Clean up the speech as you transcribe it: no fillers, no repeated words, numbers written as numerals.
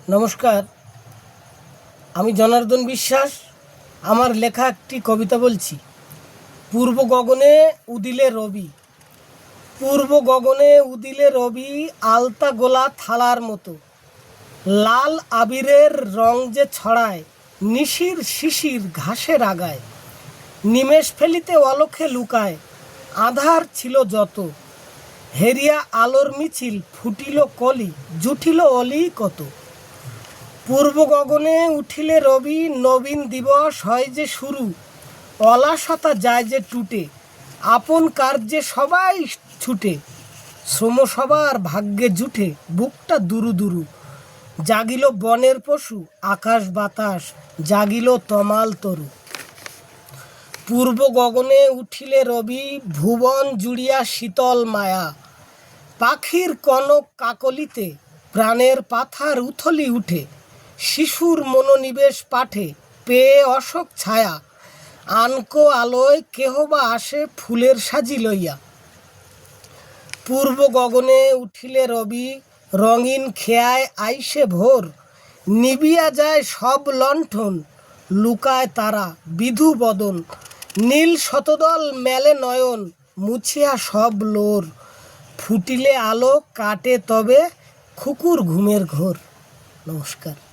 নমস্কার, আমি জনার্দন বিশ্বাস। আমার লেখা একটি কবিতা বলছি। পূর্ব গগনে উদিলে রবি, পূর্ব গগনে উদিলে রবি, আলতা গোলা থালার মতো। লাল আবিরের রং যে ছড়ায়, নিশির শিশির ঘাসের আগায়। নিমেষ ফেলিতে অলখে লুকায়, আধার ছিল যত। হেরিয়া আলোর মিছিল ফুটিল কলি, জুটিল অলি কত। পূর্ব গগনে উঠিলে রবি, নবীন দিবস হয় যে শুরু। অলসতা যায় যে টুটে, আপন কার্যে সবাই ছুটে। শ্রম সবার ভাগ্যে জুটে, বুকটা দুরু দুরু। জাগিল বনের পশু, আকাশ বাতাস, জাগিল তমাল তরু। পূর্ব গগনে উঠিলে রবি, ভুবন জুড়িয়া শীতল মায়া। পাখির কনক কাকলিতে, প্রাণের পাথার উথলি উঠে। শিশুর মনোনিবেশ পাঠে, পেয়ে অশোক ছায়া। আনকো আলোয় কেহ বা আসে ফুলের সাজি লইয়া। পূর্ব গগনে উঠিলে রবি, রঙিন খেয়ায় আইসে ভোর। নিবিয়া যায় সব লণ্ঠন, লুকায় তারা বিধু বদন। নীল শতদল মেলে নয়ন, মুছিয়া সব লোর। ফুটিলে আলো কাটে তবে খুকুর ঘুমের ঘোর। নমস্কার।